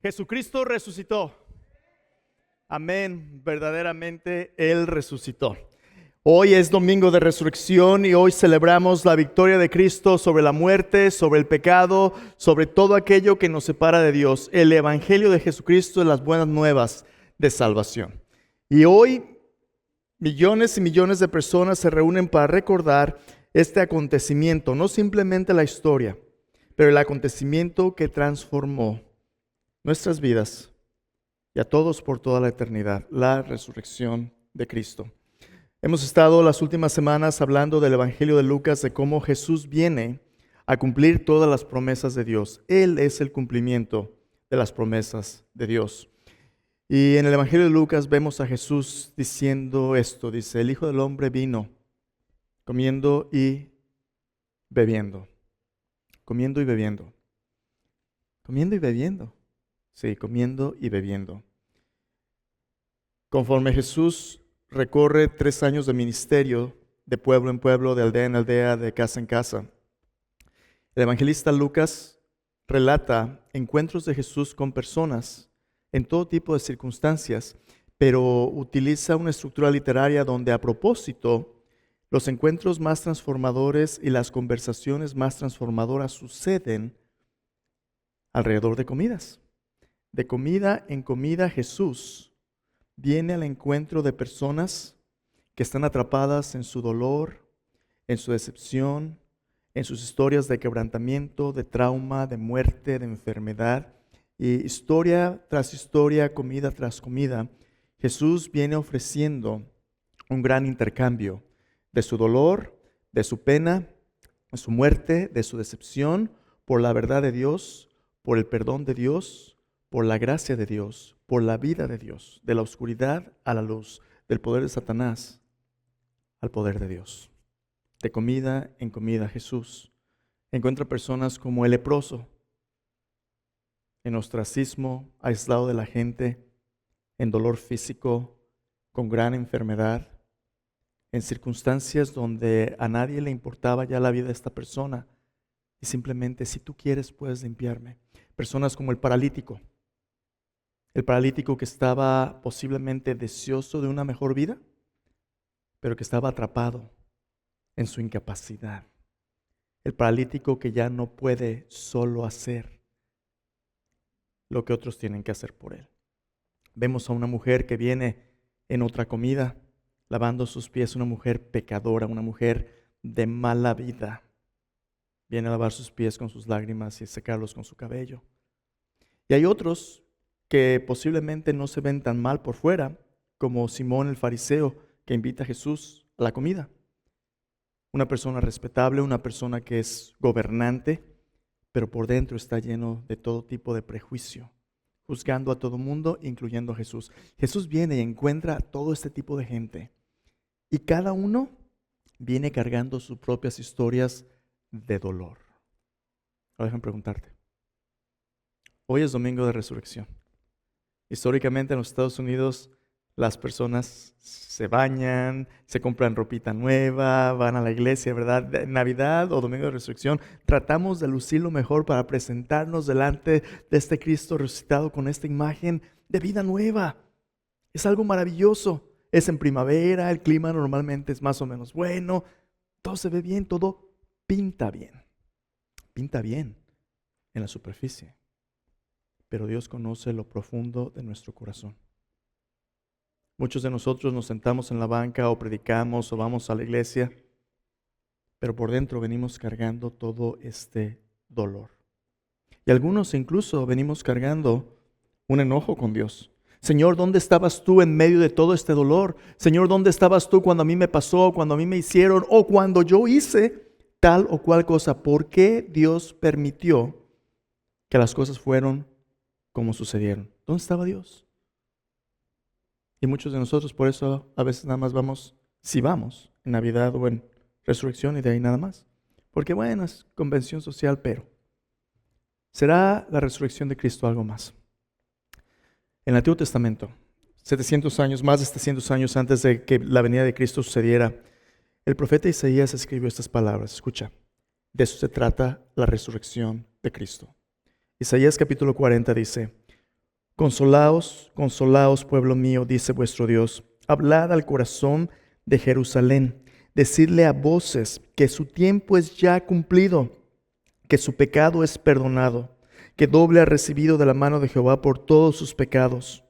Jesucristo resucitó. Amén. Verdaderamente Él resucitó. Hoy es domingo de resurrección y hoy celebramos la victoria de Cristo sobre la muerte, sobre el pecado, sobre todo aquello que nos separa de Dios. El Evangelio de Jesucristo es las buenas nuevas de salvación. Y hoy millones y millones de personas se reúnen para recordar este acontecimiento, no simplemente la historia, pero el acontecimiento que transformó nuestras vidas y a todos por toda la eternidad, la resurrección de Cristo. Hemos estado las últimas semanas hablando del Evangelio de Lucas, de cómo Jesús viene a cumplir todas las promesas de Dios. Él es el cumplimiento de las promesas de Dios. Y en el Evangelio de Lucas vemos a Jesús diciendo esto, dice, el Hijo del Hombre vino comiendo y bebiendo. Comiendo y bebiendo. Comiendo y bebiendo. Sí, comiendo y bebiendo. Conforme Jesús recorre 3 años de ministerio, de pueblo en pueblo, de aldea en aldea, de casa en casa, el evangelista Lucas relata encuentros de Jesús con personas en todo tipo de circunstancias, pero utiliza una estructura literaria donde a propósito los encuentros más transformadores y las conversaciones más transformadoras suceden alrededor de comidas. De comida en comida, Jesús viene al encuentro de personas que están atrapadas en su dolor, en su decepción, en sus historias de quebrantamiento, de trauma, de muerte, de enfermedad. Y historia tras historia, comida tras comida, Jesús viene ofreciendo un gran intercambio de su dolor, de su pena, de su muerte, de su decepción, por la verdad de Dios, por el perdón de Dios, por la gracia de Dios, por la vida de Dios, de la oscuridad a la luz, del poder de Satanás al poder de Dios. De comida en comida, Jesús encuentra personas como el leproso, en ostracismo, aislado de la gente, en dolor físico, con gran enfermedad, en circunstancias donde a nadie le importaba ya la vida de esta persona y simplemente, si tú quieres, puedes limpiarme. Personas como el paralítico que estaba posiblemente deseoso de una mejor vida, pero que estaba atrapado en su incapacidad. El paralítico que ya no puede solo hacer lo que otros tienen que hacer por él. Vemos a una mujer que viene en otra comida, lavando sus pies, una mujer pecadora, una mujer de mala vida. Viene a lavar sus pies con sus lágrimas y secarlos con su cabello. Y hay otros que posiblemente no se ven tan mal por fuera, como Simón el fariseo, que invita a Jesús a la comida. Una persona respetable, una persona que es gobernante, pero por dentro está lleno de todo tipo de prejuicio, juzgando a todo mundo, incluyendo a Jesús. Jesús viene y encuentra a todo este tipo de gente, y cada uno viene cargando sus propias historias de dolor. Ahora déjame preguntarte. Hoy es domingo de resurrección. Históricamente en los Estados Unidos las personas se bañan, se compran ropita nueva, van a la iglesia, ¿verdad? De Navidad o domingo de resurrección tratamos de lucir lo mejor para presentarnos delante de este Cristo resucitado con esta imagen de vida nueva. Es algo maravilloso. Es en primavera, el clima normalmente es más o menos bueno, todo se ve bien, todo pinta bien. Pinta bien en la superficie. Pero Dios conoce lo profundo de nuestro corazón. Muchos de nosotros nos sentamos en la banca o predicamos o vamos a la iglesia, pero por dentro venimos cargando todo este dolor. Y algunos incluso venimos cargando un enojo con Dios. Señor, ¿dónde estabas tú en medio de todo este dolor? Señor, ¿dónde estabas tú cuando a mí me pasó, cuando a mí me hicieron o cuando yo hice tal o cual cosa? ¿Por qué Dios permitió que las cosas fueron como sucedieron? ¿Dónde estaba Dios? Y muchos de nosotros por eso a veces nada más vamos, si vamos, en Navidad o en Resurrección y de ahí nada más. Porque bueno, es convención social, pero ¿será la resurrección de Cristo algo más? En el Antiguo Testamento, 700 años, más de 700 años antes de que la venida de Cristo sucediera, el profeta Isaías escribió estas palabras. Escucha, de eso se trata la resurrección de Cristo. Isaías capítulo 40 dice: Consolaos, consolaos, pueblo mío, dice vuestro Dios. Hablad al corazón de Jerusalén. Decidle a voces que su tiempo es ya cumplido, que su pecado es perdonado, que doble ha recibido de la mano de Jehová por todos sus pecados.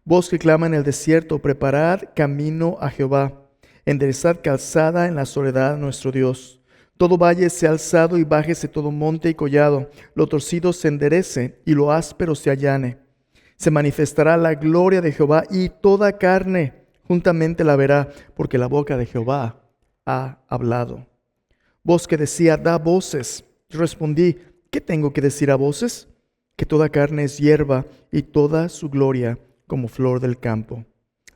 Voz que clama en el desierto, preparad camino a Jehová, enderezad calzada en la soledad de nuestro Dios. Todo valle sea alzado y bájese todo monte y collado, lo torcido se enderece y lo áspero se allane. Se manifestará la gloria de Jehová y toda carne juntamente la verá, porque la boca de Jehová ha hablado. Voz que decía, da voces. Yo respondí, ¿qué tengo que decir a voces? Que toda carne es hierba y toda su gloria como flor del campo.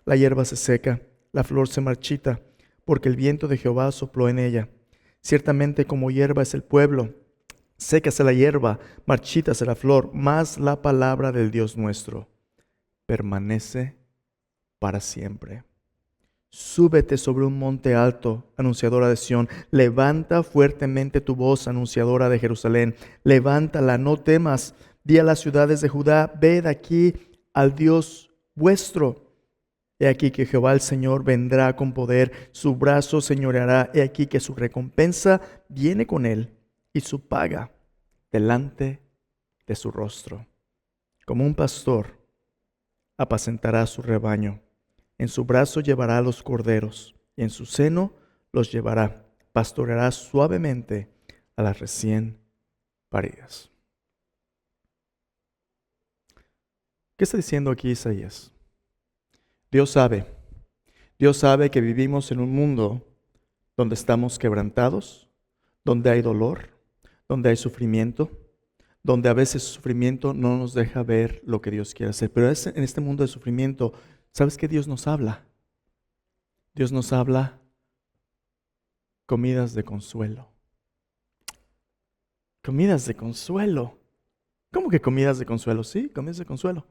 La hierba se seca, la flor se marchita, porque el viento de Jehová sopló en ella. Ciertamente como hierba es el pueblo, sécase la hierba, marchítase la flor, mas la palabra del Dios nuestro permanece para siempre. Súbete sobre un monte alto, anunciadora de Sión. Levanta fuertemente tu voz, anunciadora de Jerusalén. Levántala, no temas. Di a las ciudades de Judá, ved aquí al Dios vuestro. He aquí que Jehová el Señor vendrá con poder, su brazo señoreará. He aquí que su recompensa viene con él y su paga delante de su rostro. Como un pastor apacentará su rebaño. En su brazo llevará a los corderos y en su seno los llevará. Pastoreará suavemente a las recién paridas. ¿Qué está diciendo aquí Isaías? Dios sabe que vivimos en un mundo donde estamos quebrantados, donde hay dolor, donde hay sufrimiento, donde a veces el sufrimiento no nos deja ver lo que Dios quiere hacer. Pero en este mundo de sufrimiento, ¿sabes qué Dios nos habla? Dios nos habla comidas de consuelo. Comidas de consuelo. ¿Cómo que comidas de consuelo? Sí, comidas de consuelo.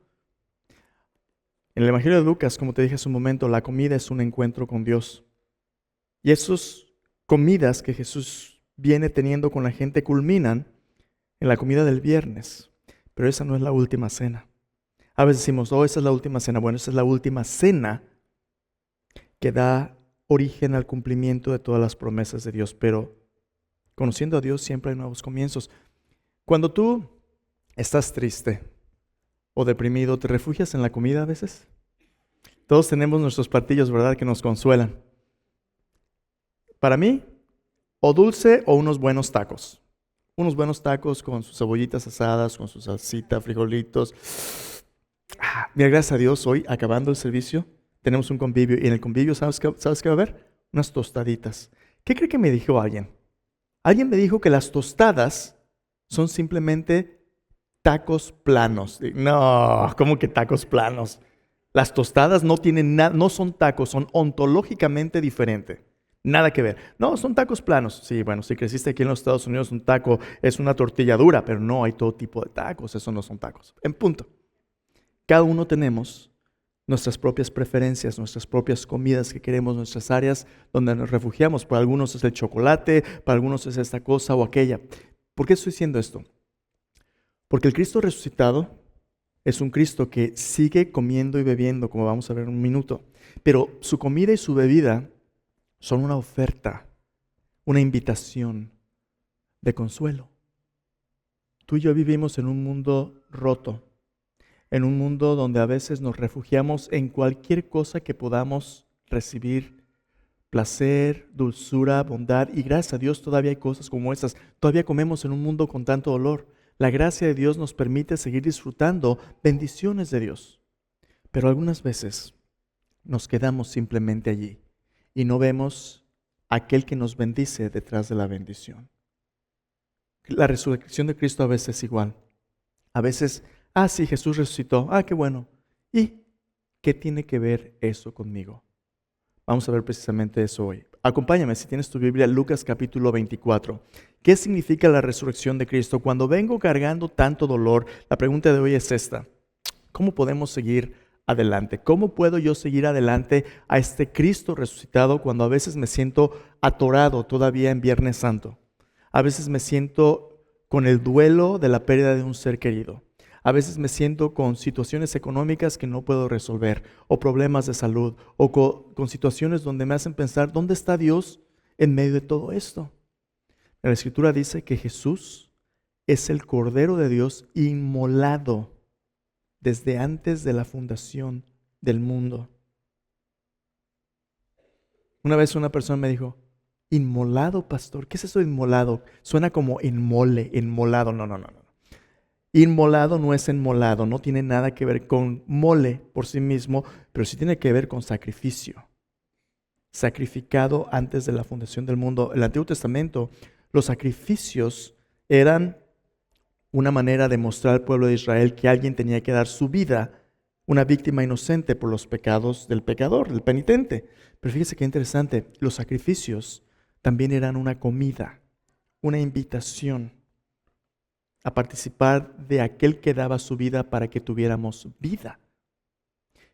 En el Evangelio de Lucas, como te dije hace un momento, la comida es un encuentro con Dios. Y esas comidas que Jesús viene teniendo con la gente culminan en la comida del viernes. Pero esa no es la última cena. A veces decimos, esa es la última cena. Bueno, esa es la última cena que da origen al cumplimiento de todas las promesas de Dios. Pero conociendo a Dios siempre hay nuevos comienzos. Cuando tú estás triste o deprimido, ¿te refugias en la comida a veces? Todos tenemos nuestros platillos, ¿verdad?, que nos consuelan. Para mí, o dulce o unos buenos tacos. Unos buenos tacos con sus cebollitas asadas, con su salsita, frijolitos. Mira, gracias a Dios, hoy, acabando el servicio, tenemos un convivio. Y en el convivio, ¿sabes qué va a haber? Unas tostaditas. ¿Qué cree que me dijo alguien? Alguien me dijo que las tostadas son simplemente tacos planos. No, ¿cómo que tacos planos? Las tostadas no tienen nada, no son tacos, son ontológicamente diferentes. Nada que ver. No, son tacos planos. Sí, bueno, si creciste aquí en los Estados Unidos, un taco es una tortilla dura, pero no, hay todo tipo de tacos, eso no son tacos. En punto. Cada uno tenemos nuestras propias preferencias, nuestras propias comidas que queremos, nuestras áreas donde nos refugiamos. Para algunos es el chocolate, para algunos es esta cosa o aquella. ¿Por qué estoy diciendo esto? Porque el Cristo resucitado es un Cristo que sigue comiendo y bebiendo, como vamos a ver en un minuto. Pero su comida y su bebida son una oferta, una invitación de consuelo. Tú y yo vivimos en un mundo roto, en un mundo donde a veces nos refugiamos en cualquier cosa que podamos recibir placer, dulzura, bondad, y gracias a Dios todavía hay cosas como esas. Todavía comemos en un mundo con tanto dolor. La gracia de Dios nos permite seguir disfrutando bendiciones de Dios. Pero algunas veces nos quedamos simplemente allí y no vemos a aquel que nos bendice detrás de la bendición. La resurrección de Cristo a veces es igual. A veces, sí, Jesús resucitó. Qué bueno. ¿Y qué tiene que ver eso conmigo? Vamos a ver precisamente eso hoy. Acompáñame, si tienes tu Biblia, Lucas capítulo 24. ¿Qué significa la resurrección de Cristo? Cuando vengo cargando tanto dolor, la pregunta de hoy es esta. ¿Cómo podemos seguir adelante? ¿Cómo puedo yo seguir adelante a este Cristo resucitado cuando a veces me siento atorado todavía en Viernes Santo? A veces me siento con el duelo de la pérdida de un ser querido. A veces me siento con situaciones económicas que no puedo resolver, o problemas de salud, o con situaciones donde me hacen pensar, ¿dónde está Dios en medio de todo esto? La Escritura dice que Jesús es el Cordero de Dios inmolado desde antes de la fundación del mundo. Una vez una persona me dijo, inmolado, pastor, ¿qué es eso de inmolado? Suena como inmolado. No. Inmolado no es enmolado, no tiene nada que ver con mole por sí mismo, pero sí tiene que ver con sacrificio. Sacrificado antes de la fundación del mundo. En el Antiguo Testamento, los sacrificios eran una manera de mostrar al pueblo de Israel que alguien tenía que dar su vida, una víctima inocente por los pecados del pecador, del penitente. Pero fíjese qué interesante, los sacrificios también eran una comida, una invitación a participar de aquel que daba su vida para que tuviéramos vida.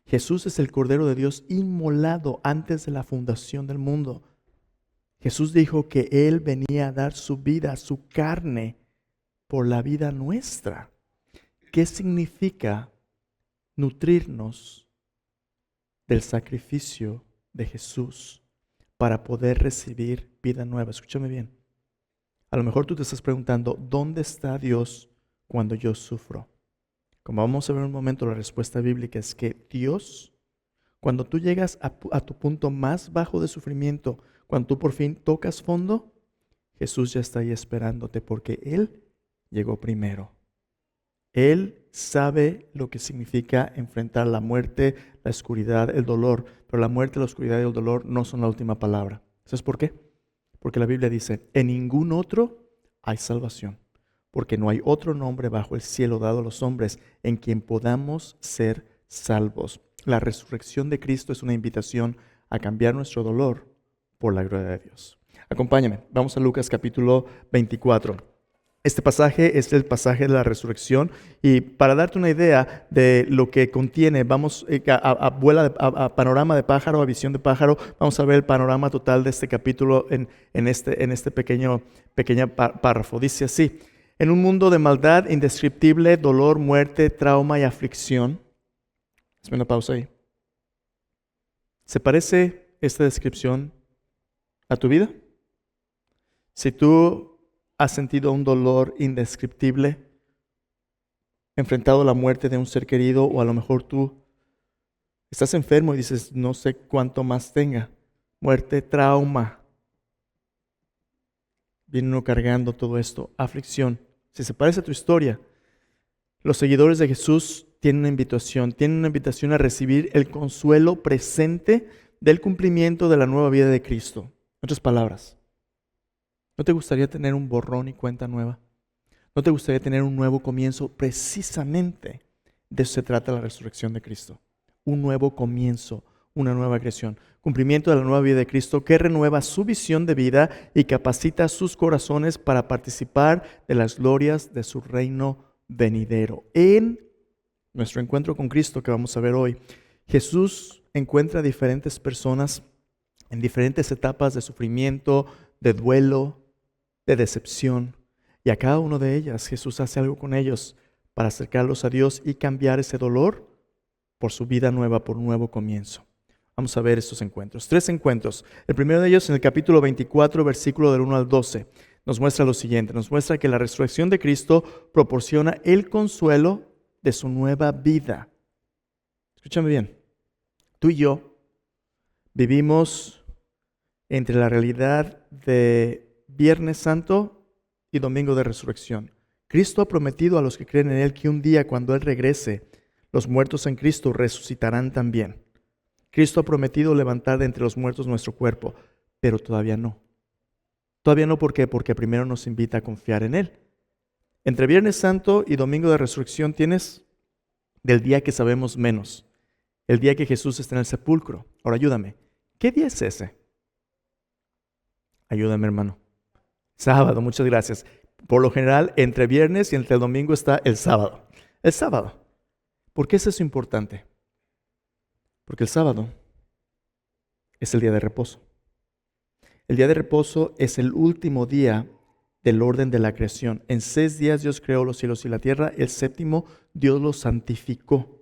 Jesús es el Cordero de Dios inmolado antes de la fundación del mundo. Jesús dijo que Él venía a dar su vida, su carne, por la vida nuestra. ¿Qué significa nutrirnos del sacrificio de Jesús para poder recibir vida nueva? Escúchame bien. A lo mejor tú te estás preguntando, ¿dónde está Dios cuando yo sufro? Como vamos a ver en un momento, la respuesta bíblica es que Dios, cuando tú llegas a tu punto más bajo de sufrimiento, cuando tú por fin tocas fondo, Jesús ya está ahí esperándote porque Él llegó primero. Él sabe lo que significa enfrentar la muerte, la oscuridad, el dolor, pero la muerte, la oscuridad y el dolor no son la última palabra. ¿Sabes por qué? Porque la Biblia dice, en ningún otro hay salvación, porque no hay otro nombre bajo el cielo dado a los hombres en quien podamos ser salvos. La resurrección de Cristo es una invitación a cambiar nuestro dolor por la gloria de Dios. Acompáñame, vamos a Lucas capítulo 24. Este pasaje es el pasaje de la resurrección y para darte una idea de lo que contiene, vamos a panorama de pájaro, a visión de pájaro, vamos a ver el panorama total de este capítulo en este pequeño párrafo. Dice así, en un mundo de maldad indescriptible, dolor, muerte, trauma y aflicción. Hazme una pausa ahí. ¿Se parece esta descripción a tu vida? Si tú has sentido un dolor indescriptible, enfrentado a la muerte de un ser querido, o a lo mejor tú estás enfermo y dices, no sé cuánto más tenga. Muerte, trauma. Viene uno cargando todo esto, aflicción. Si se parece a tu historia, los seguidores de Jesús tienen una invitación a recibir el consuelo presente del cumplimiento de la nueva vida de Cristo. En otras palabras, ¿no te gustaría tener un borrón y cuenta nueva? ¿No te gustaría tener un nuevo comienzo? Precisamente de eso se trata la resurrección de Cristo. Un nuevo comienzo, una nueva creación. Cumplimiento de la nueva vida de Cristo que renueva su visión de vida y capacita sus corazones para participar de las glorias de su reino venidero. En nuestro encuentro con Cristo que vamos a ver hoy, Jesús encuentra a diferentes personas en diferentes etapas de sufrimiento, de duelo, de decepción. Y a cada uno de ellas Jesús hace algo con ellos para acercarlos a Dios y cambiar ese dolor por su vida nueva, por un nuevo comienzo. Vamos a ver estos encuentros. 3 encuentros. El primero de ellos en el capítulo 24, versículo del 1 al 12. Nos muestra lo siguiente. Nos muestra que la resurrección de Cristo proporciona el consuelo de su nueva vida. Escúchame bien. Tú y yo vivimos entre la realidad de Viernes Santo y Domingo de Resurrección. Cristo ha prometido a los que creen en Él que un día cuando Él regrese, los muertos en Cristo resucitarán también. Cristo ha prometido levantar de entre los muertos nuestro cuerpo, pero todavía no. Todavía no, ¿por qué? Porque primero nos invita a confiar en Él. Entre Viernes Santo y Domingo de Resurrección tienes del día que sabemos menos, el día que Jesús está en el sepulcro. Ahora ayúdame, ¿qué día es ese? Ayúdame, hermano. Sábado, muchas gracias. Por lo general, entre viernes y entre el domingo está el sábado. El sábado. ¿Por qué es eso importante? Porque el sábado es el día de reposo. El día de reposo es el último día del orden de la creación. En 6 días Dios creó los cielos y la tierra, el séptimo Dios lo santificó.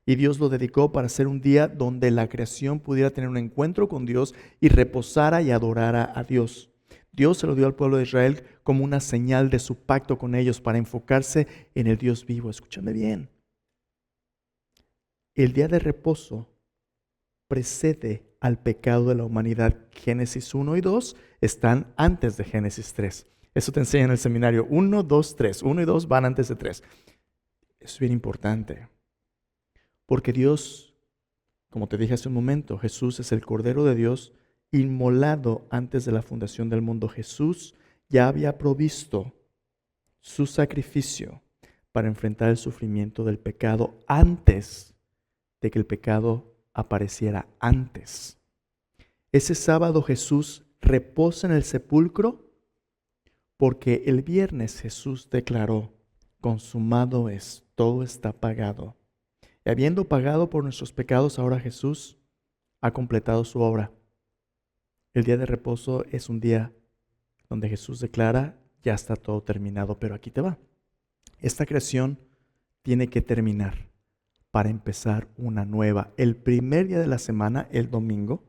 Y Dios lo dedicó para ser un día donde la creación pudiera tener un encuentro con Dios y reposara y adorara a Dios. Dios se lo dio al pueblo de Israel como una señal de su pacto con ellos para enfocarse en el Dios vivo. Escúchame bien. El día de reposo precede al pecado de la humanidad. Génesis 1 y 2 están antes de Génesis 3. Eso te enseña en el seminario. 1, 2, 3. 1 y 2 van antes de 3. Eso es bien importante. Porque Dios, como te dije hace un momento, Jesús es el Cordero de Dios inmolado antes de la fundación del mundo. Jesús ya había provisto su sacrificio para enfrentar el sufrimiento del pecado antes de que el pecado apareciera antes. Ese sábado Jesús reposa en el sepulcro porque el viernes Jesús declaró: consumado es, todo está pagado. Y habiendo pagado por nuestros pecados, ahora Jesús ha completado su obra. El día de reposo es un día donde Jesús declara: ya está todo terminado. Pero aquí te va. Esta creación tiene que terminar para empezar una nueva. El primer día de la semana, el domingo,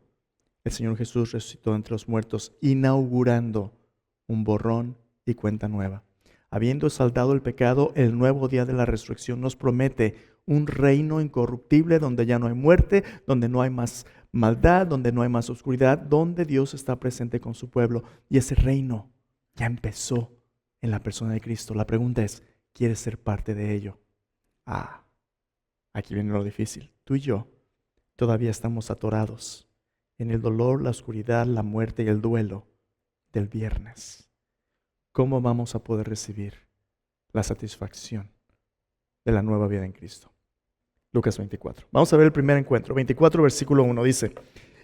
el Señor Jesús resucitó entre los muertos, inaugurando un borrón y cuenta nueva. Habiendo saldado el pecado, el nuevo día de la resurrección nos promete un reino incorruptible donde ya no hay muerte, donde no hay más maldad, donde no hay más oscuridad, donde Dios está presente con su pueblo. Y ese reino ya empezó en la persona de Cristo. La pregunta es: ¿quieres ser parte de ello? Aquí viene lo difícil. Tú y yo todavía estamos atorados en el dolor, la oscuridad, la muerte y el duelo del viernes. ¿Cómo vamos a poder recibir la satisfacción de la nueva vida en Cristo? Lucas 24. Vamos a ver el primer encuentro. 24, versículo 1 dice: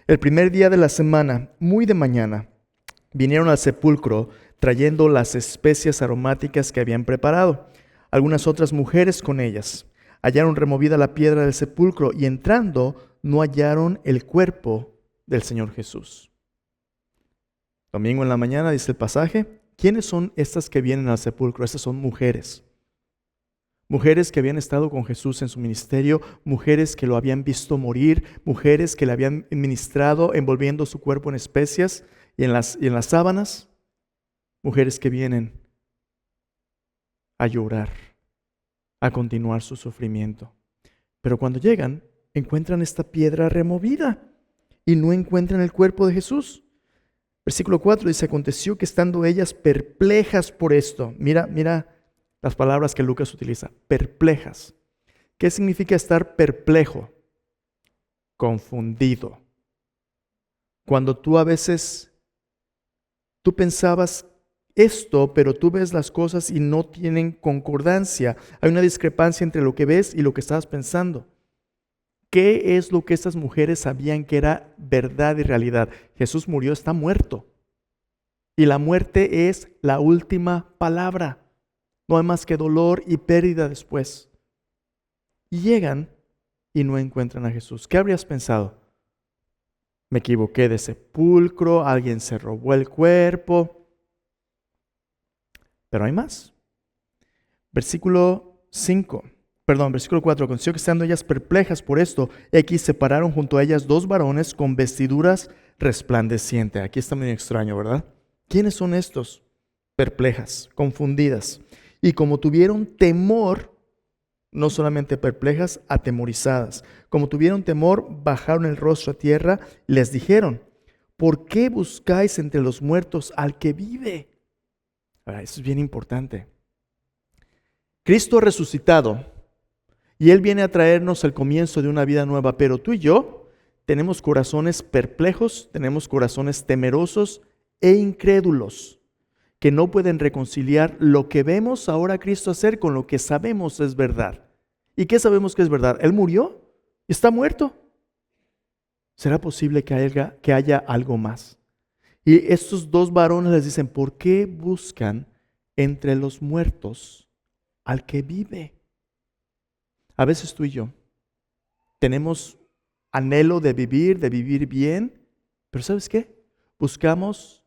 el primer día de la semana, muy de mañana, vinieron al sepulcro trayendo las especias aromáticas que habían preparado. Algunas otras mujeres con ellas. Hallaron removida la piedra del sepulcro y entrando no hallaron el cuerpo del Señor Jesús. Domingo en la mañana dice el pasaje: ¿quiénes son estas que vienen al sepulcro? Estas son mujeres. Mujeres que habían estado con Jesús en su ministerio, mujeres que lo habían visto morir, mujeres que le habían ministrado envolviendo su cuerpo en especias y en las sábanas, mujeres que vienen a llorar, a continuar su sufrimiento. Pero cuando llegan, encuentran esta piedra removida y no encuentran el cuerpo de Jesús. Versículo 4 dice: aconteció que estando ellas perplejas por esto. Mira las palabras que Lucas utiliza: perplejas. ¿Qué significa estar perplejo? Confundido. Cuando tú a veces, tú pensabas esto, pero tú ves las cosas y no tienen concordancia. Hay una discrepancia entre lo que ves y lo que estabas pensando. ¿Qué es lo que estas mujeres sabían que era verdad y realidad? Jesús murió, está muerto. Y la muerte es la última palabra. No hay más que dolor y pérdida después. Y llegan y no encuentran a Jesús. ¿Qué habrías pensado? Me equivoqué de sepulcro, alguien se robó el cuerpo. Pero hay más. Versículo 4. Aconteció que estando ellas perplejas por esto, aquí se pararon junto a ellas 2 varones con vestiduras resplandecientes. Aquí está muy extraño, ¿verdad? ¿Quiénes son estos? Perplejas, confundidas. Y como tuvieron temor, no solamente perplejas, atemorizadas. Como tuvieron temor, bajaron el rostro a tierra y les dijeron: ¿por qué buscáis entre los muertos al que vive? Ahora, eso es bien importante. Cristo ha resucitado y Él viene a traernos el comienzo de una vida nueva, pero tú y yo tenemos corazones perplejos, tenemos corazones temerosos e incrédulos que no pueden reconciliar lo que vemos ahora a Cristo hacer con lo que sabemos es verdad. ¿Y qué sabemos que es verdad? Él murió, está muerto. ¿Será posible que haya algo más? Y estos 2 varones les dicen: ¿por qué buscan entre los muertos al que vive? A veces tú y yo tenemos anhelo de vivir bien, pero ¿sabes qué? Buscamos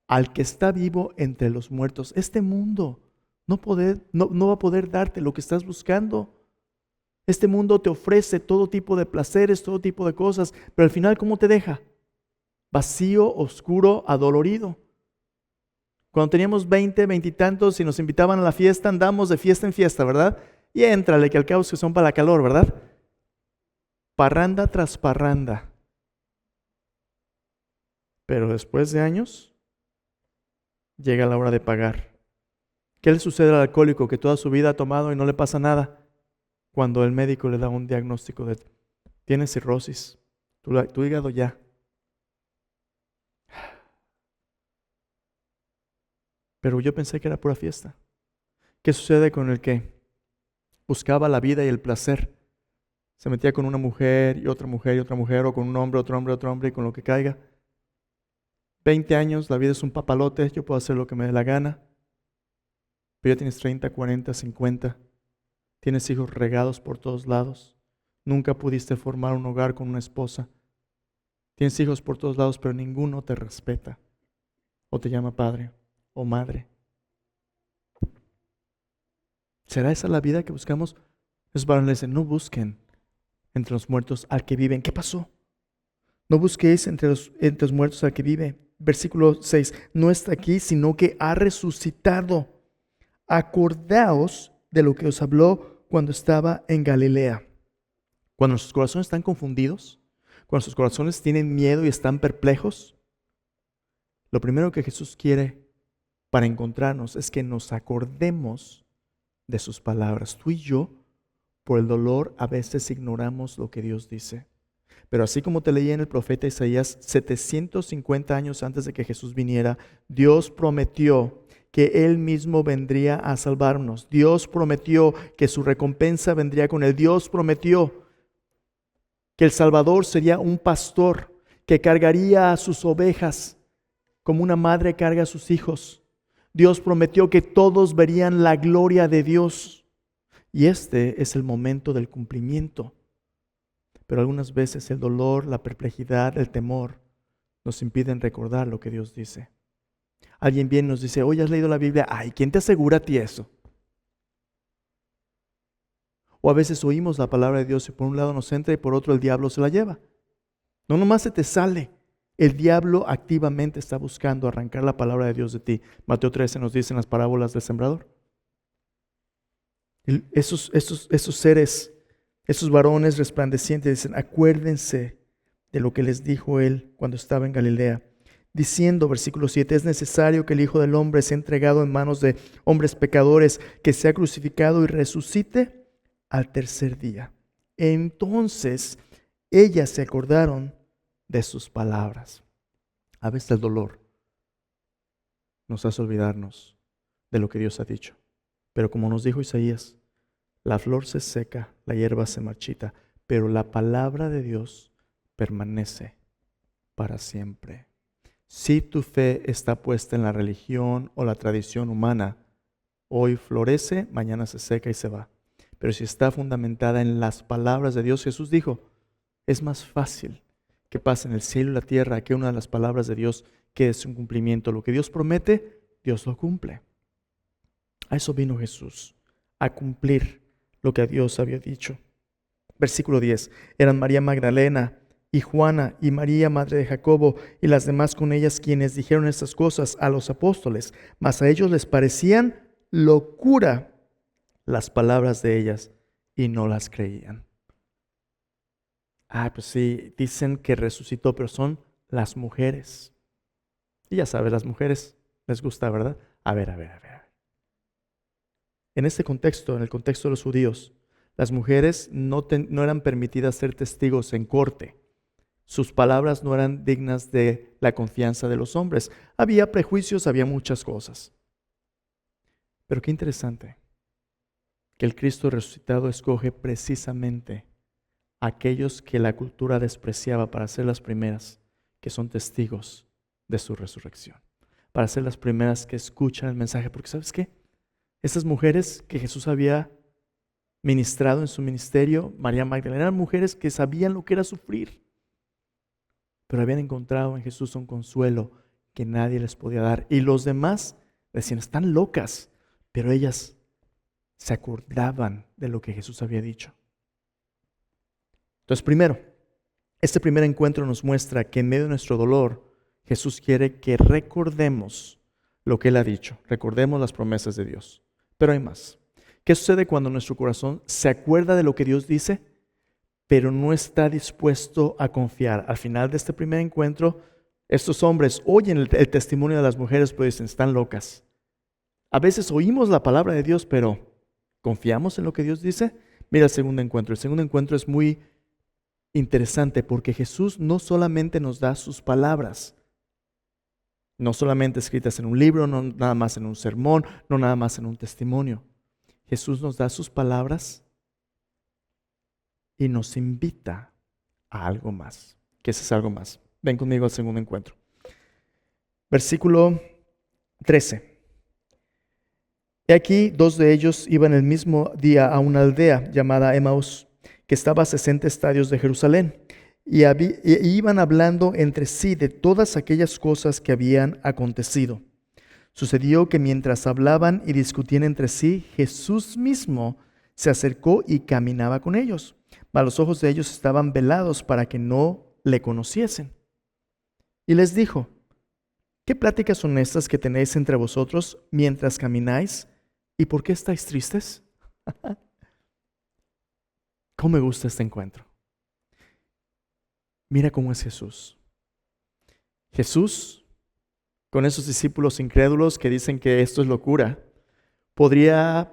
al que está vivo entre los muertos. Este mundo no va a poder darte lo que estás buscando. Este mundo te ofrece todo tipo de placeres, todo tipo de cosas, pero al final, ¿cómo te deja? Vacío, oscuro, adolorido. Cuando teníamos 20 y tantos y nos invitaban a la fiesta, andamos de fiesta en fiesta, ¿verdad? Y éntrale, que al cabo que son para la calor, ¿verdad? Parranda tras parranda. Pero después de años, llega la hora de pagar. ¿Qué le sucede al alcohólico que toda su vida ha tomado y no le pasa nada? Cuando el médico le da un diagnóstico de tienes cirrosis, tu hígado ya. Pero yo pensé que era pura fiesta. ¿Qué sucede con el que buscaba la vida y el placer? Se metía con una mujer y otra mujer y otra mujer, o con un hombre, otro hombre, otro hombre, y con lo que caiga. 20 años, la vida es un papalote, yo puedo hacer lo que me dé la gana. Pero ya tienes 30, 40, 50. Tienes hijos regados por todos lados. Nunca pudiste formar un hogar con una esposa. Tienes hijos por todos lados, pero ninguno te respeta. O te llama padre o madre. ¿Será esa la vida que buscamos? Los varones dicen, no busquen entre los muertos al que viven. ¿Qué pasó? No busquéis entre los muertos al que vive. Versículo 6, no está aquí, sino que ha resucitado. Acordaos de lo que os habló cuando estaba en Galilea. Cuando nuestros corazones están confundidos, cuando nuestros corazones tienen miedo y están perplejos, lo primero que Jesús quiere para encontrarnos es que nos acordemos de sus palabras. Tú y yo, por el dolor, a veces ignoramos lo que Dios dice. Pero así como te leí en el profeta Isaías, 750 años antes de que Jesús viniera, Dios prometió que Él mismo vendría a salvarnos. Dios prometió que su recompensa vendría con Él. Dios prometió que el Salvador sería un pastor que cargaría a sus ovejas como una madre carga a sus hijos. Dios prometió que todos verían la gloria de Dios. Y este es el momento del cumplimiento. Pero algunas veces el dolor, la perplejidad, el temor nos impiden recordar lo que Dios dice. Alguien viene y nos dice, oye, ¿has leído la Biblia? Ay, ¿quién te asegura a ti eso? O a veces oímos la palabra de Dios y por un lado nos entra y por otro el diablo se la lleva. No nomás se te sale. El diablo activamente está buscando arrancar la palabra de Dios de ti. Mateo 13 nos dice en las parábolas del sembrador. Esos seres, esos varones resplandecientes dicen, acuérdense de lo que les dijo Él cuando estaba en Galilea. Diciendo, versículo 7, es necesario que el Hijo del Hombre sea entregado en manos de hombres pecadores, que sea crucificado y resucite al tercer día. Entonces ellas se acordaron de sus palabras. A veces el dolor nos hace olvidarnos de lo que Dios ha dicho. Pero como nos dijo Isaías, la flor se seca, la hierba se marchita, pero la palabra de Dios permanece para siempre. Si tu fe está puesta en la religión o la tradición humana, hoy florece, mañana se seca y se va. Pero si está fundamentada en las palabras de Dios, Jesús dijo, es más fácil que pase en el cielo y la tierra que una de las palabras de Dios que es un cumplimiento. Lo que Dios promete, Dios lo cumple. A eso vino Jesús, a cumplir lo que a Dios había dicho. Versículo 10. Eran María Magdalena y Juana y María, madre de Jacobo, y las demás con ellas quienes dijeron estas cosas a los apóstoles, mas a ellos les parecían locura las palabras de ellas y no las creían. Pues sí, dicen que resucitó, pero son las mujeres. Y ya sabes, las mujeres les gusta, ¿verdad? A ver. En este contexto, en el contexto de los judíos, las mujeres no eran permitidas ser testigos en corte. Sus palabras no eran dignas de la confianza de los hombres. Había prejuicios, había muchas cosas. Pero qué interesante que el Cristo resucitado escoge precisamente a aquellos que la cultura despreciaba para ser las primeras que son testigos de su resurrección, para ser las primeras que escuchan el mensaje. Porque ¿sabes qué? Esas mujeres que Jesús había ministrado en su ministerio, María Magdalena, eran mujeres que sabían lo que era sufrir, pero habían encontrado en Jesús un consuelo que nadie les podía dar. Y los demás decían, están locas, pero ellas se acordaban de lo que Jesús había dicho. Entonces, primero, este primer encuentro nos muestra que en medio de nuestro dolor, Jesús quiere que recordemos lo que Él ha dicho, recordemos las promesas de Dios. Pero hay más. ¿Qué sucede cuando nuestro corazón se acuerda de lo que Dios dice, pero no está dispuesto a confiar? Al final de este primer encuentro, estos hombres oyen el testimonio de las mujeres, pero dicen, están locas. A veces oímos la palabra de Dios, pero ¿confiamos en lo que Dios dice? Mira el segundo encuentro. El segundo encuentro es muy interesante porque Jesús no solamente nos da sus palabras, no solamente escritas en un libro, no nada más en un sermón, no nada más en un testimonio. Jesús nos da sus palabras y nos invita a algo más. ¿Qué es algo más? Ven conmigo al segundo encuentro. Versículo 13. He aquí, 2 de ellos iban el mismo día a una aldea llamada Emaús, que estaba a 60 estadios de Jerusalén, y iban hablando entre sí de todas aquellas cosas que habían acontecido. Sucedió que mientras hablaban y discutían entre sí, Jesús mismo se acercó y caminaba con ellos, mas los ojos de ellos estaban velados para que no le conociesen. Y les dijo, ¿qué pláticas son estas que tenéis entre vosotros mientras camináis? ¿Y por qué estáis tristes? ¿Cómo me gusta este encuentro? Mira cómo es Jesús. Jesús, con esos discípulos incrédulos que dicen que esto es locura, podría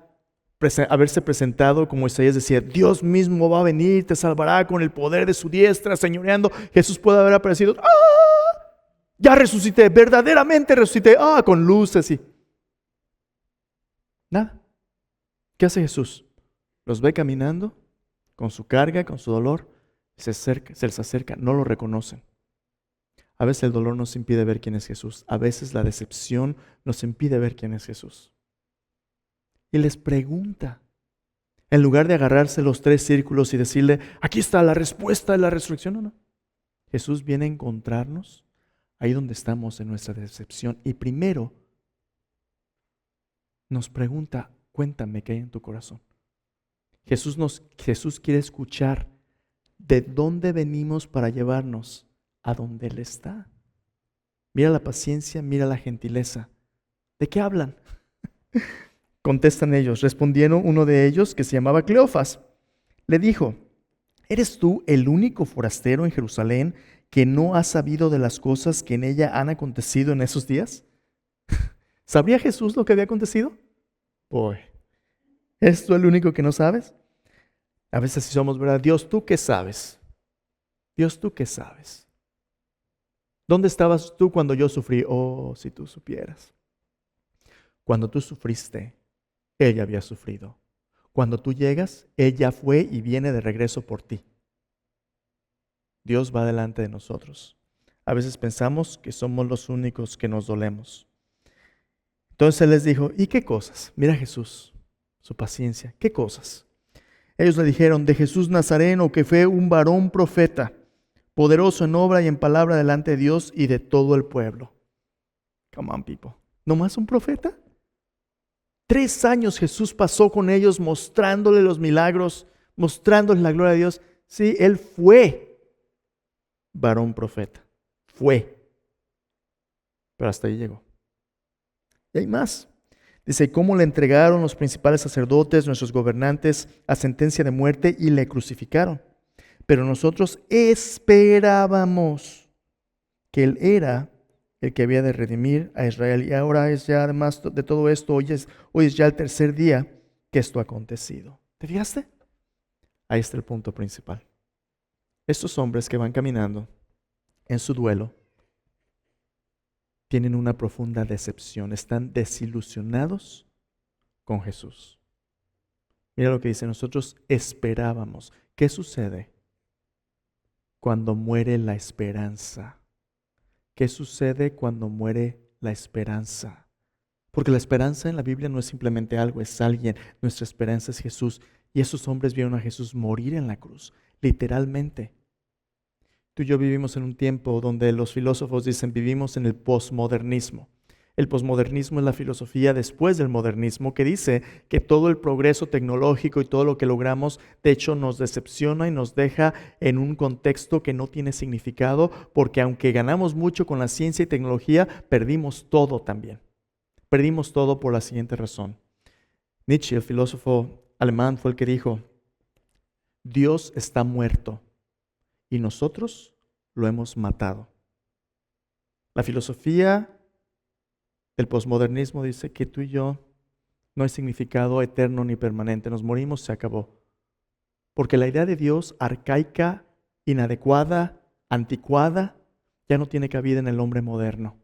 haberse presentado como Isaías decía, Dios mismo va a venir, te salvará con el poder de su diestra, señoreando. Jesús puede haber aparecido, ¡ah! Ya resucité, verdaderamente resucité, con luces y nada. ¿Qué hace Jesús? Los ve caminando con su carga, con su dolor, se les acerca, no lo reconocen. A veces el dolor nos impide ver quién es Jesús. A veces la decepción nos impide ver quién es Jesús. Y les pregunta, en lugar de agarrarse los 3 círculos y decirle, aquí está la respuesta de la resurrección, no. Jesús viene a encontrarnos ahí donde estamos en nuestra decepción. Y primero nos pregunta, cuéntame qué hay en tu corazón. Jesús quiere escuchar de dónde venimos para llevarnos a donde Él está. Mira la paciencia, mira la gentileza. ¿De qué hablan? Contestan ellos. Respondieron uno de ellos, que se llamaba Cleofas. Le dijo, ¿eres tú el único forastero en Jerusalén que no ha sabido de las cosas que en ella han acontecido en esos días? ¿Sabría Jesús lo que había acontecido? ¿Eres tú el único que no sabes? A veces sí somos, ¿verdad? Dios, ¿tú qué sabes? Dios, ¿tú qué sabes? ¿Dónde estabas tú cuando yo sufrí? Si tú supieras. Cuando tú sufriste, ella había sufrido. Cuando tú llegas, ella fue y viene de regreso por ti. Dios va delante de nosotros. A veces pensamos que somos los únicos que nos dolemos. Entonces Él les dijo, ¿y qué cosas? Mira Jesús, su paciencia. ¿Qué cosas? Ellos le dijeron, de Jesús Nazareno, que fue un varón profeta, poderoso en obra y en palabra delante de Dios y de todo el pueblo. Come on, people. ¿No más un profeta? 3 años Jesús pasó con ellos mostrándole los milagros, mostrándoles la gloria de Dios. Sí, Él fue varón profeta. Fue. Pero hasta ahí llegó. Y hay más. Dice, ¿cómo le entregaron los principales sacerdotes, nuestros gobernantes, a sentencia de muerte y le crucificaron? Pero nosotros esperábamos que Él era el que había de redimir a Israel. Y ahora es ya, además de todo esto, hoy es ya el 3er día que esto ha acontecido. ¿Te fijaste? Ahí está el punto principal. Estos hombres que van caminando en su duelo tienen una profunda decepción, están desilusionados con Jesús. Mira lo que dice, nosotros esperábamos. ¿Qué sucede cuando muere la esperanza? ¿Qué sucede cuando muere la esperanza? Porque la esperanza en la Biblia no es simplemente algo, es alguien. Nuestra esperanza es Jesús. Y esos hombres vieron a Jesús morir en la cruz, literalmente. Tú y yo vivimos en un tiempo donde los filósofos dicen vivimos en el posmodernismo. El posmodernismo es la filosofía después del modernismo que dice que todo el progreso tecnológico y todo lo que logramos, de hecho, nos decepciona y nos deja en un contexto que no tiene significado, porque aunque ganamos mucho con la ciencia y tecnología, perdimos todo también. Perdimos todo por la siguiente razón. Nietzsche, el filósofo alemán, fue el que dijo, Dios está muerto y nosotros lo hemos matado. La filosofía del posmodernismo dice que tú y yo no hay significado eterno ni permanente. Nos morimos, se acabó. Porque la idea de Dios arcaica, inadecuada, anticuada, ya no tiene cabida en el hombre moderno.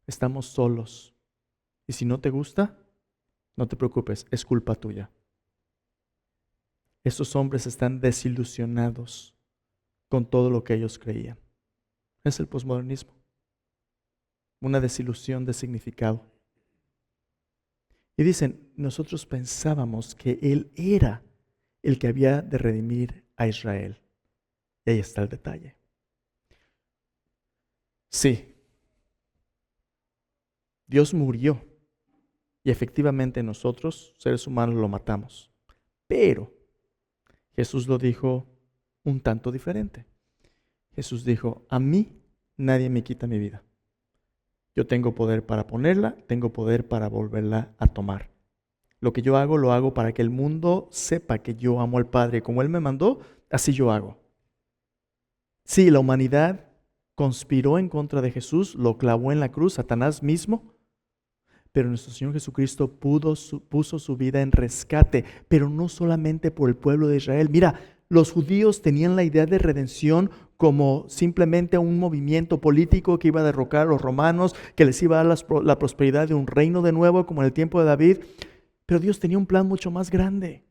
Estamos solos. Y si no te gusta, no te preocupes, es culpa tuya. Estos hombres están desilusionados con todo lo que ellos creían. Es el posmodernismo. Una desilusión de significado. Y dicen, nosotros pensábamos que Él era el que había de redimir a Israel. Y ahí está el detalle. Sí, Dios murió y efectivamente nosotros, seres humanos, lo matamos. Pero Jesús lo dijo un tanto diferente. Jesús dijo, a mí nadie me quita mi vida. Yo tengo poder para ponerla, tengo poder para volverla a tomar. Lo que yo hago, lo hago para que el mundo sepa que yo amo al Padre. Como Él me mandó, así yo hago. Sí, la humanidad conspiró en contra de Jesús, lo clavó en la cruz, Satanás mismo, pero nuestro Señor Jesucristo puso su vida en rescate, pero no solamente por el pueblo de Israel. Mira, los judíos tenían la idea de redención como simplemente un movimiento político que iba a derrocar a los romanos, que les iba a dar la prosperidad de un reino de nuevo como en el tiempo de David. Pero Dios tenía un plan mucho más grande.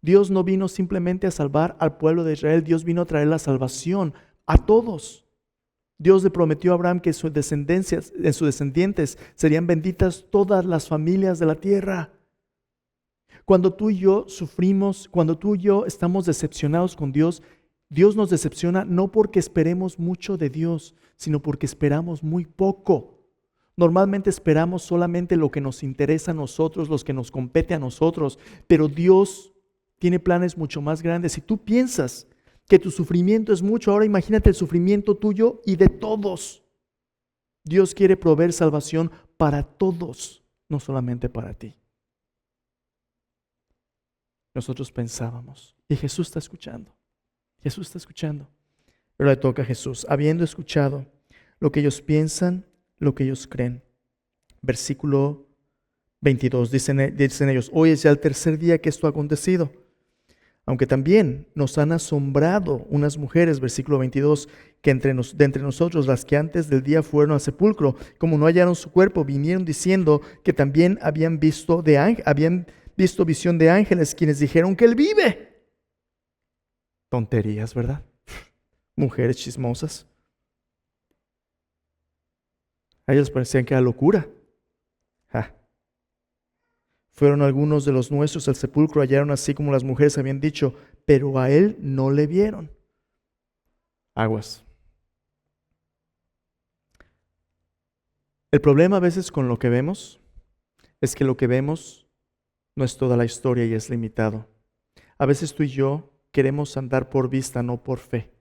Dios no vino simplemente a salvar al pueblo de Israel, Dios vino a traer la salvación a todos. Dios le prometió a Abraham que en sus descendientes serían benditas todas las familias de la tierra. Cuando tú y yo sufrimos, cuando tú y yo estamos decepcionados con Dios, Dios nos decepciona no porque esperemos mucho de Dios, sino porque esperamos muy poco. Normalmente esperamos solamente lo que nos interesa a nosotros, los que nos compete a nosotros, pero Dios tiene planes mucho más grandes. Si tú piensas que tu sufrimiento es mucho, ahora imagínate el sufrimiento tuyo y de todos. Dios quiere proveer salvación para todos, no solamente para ti. Nosotros pensábamos, y Jesús está escuchando. Jesús está escuchando. Pero le toca a Jesús, habiendo escuchado lo que ellos piensan, lo que ellos creen. Versículo 22, dicen ellos, hoy es ya el tercer día que esto ha acontecido. Aunque también nos han asombrado unas mujeres, versículo 22, que de entre nosotros, las que antes del día fueron al sepulcro, como no hallaron su cuerpo, vinieron diciendo que también habían visto visión de ángeles, quienes dijeron que él vive. Tonterías, ¿verdad? Mujeres chismosas. A ellos parecían que era locura. Fueron algunos de los nuestros al sepulcro, hallaron así como las mujeres habían dicho, pero a él no le vieron. Aguas. El problema a veces con lo que vemos es que lo que vemos no es toda la historia y es limitado. A veces tú y yo queremos andar por vista, no por fe.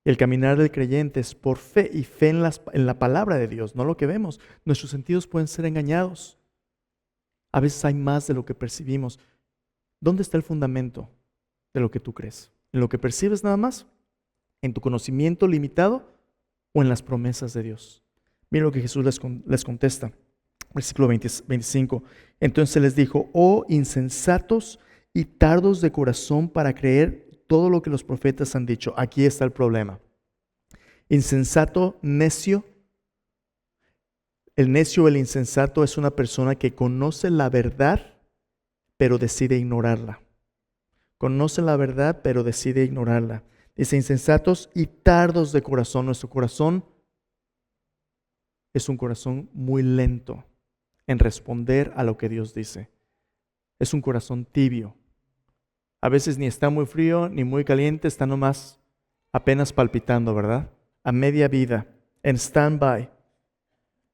El caminar del creyente es por fe y fe en la palabra de Dios, no lo que vemos. Nuestros sentidos pueden ser engañados. A veces hay más de lo que percibimos. ¿Dónde está el fundamento de lo que tú crees? ¿En lo que percibes nada más? ¿En tu conocimiento limitado? ¿O en las promesas de Dios? Mira lo que Jesús les contesta. Versículo 25. Entonces les dijo, oh insensatos y tardos de corazón para creer todo lo que los profetas han dicho. Aquí está el problema. Insensato, necio. El necio o el insensato es una persona que conoce la verdad, pero decide ignorarla. Conoce la verdad, pero decide ignorarla. Dice insensatos y tardos de corazón. Nuestro corazón es un corazón muy lento en responder a lo que Dios dice. Es un corazón tibio. A veces ni está muy frío ni muy caliente, está nomás apenas palpitando, ¿verdad? A media vida, en stand-by,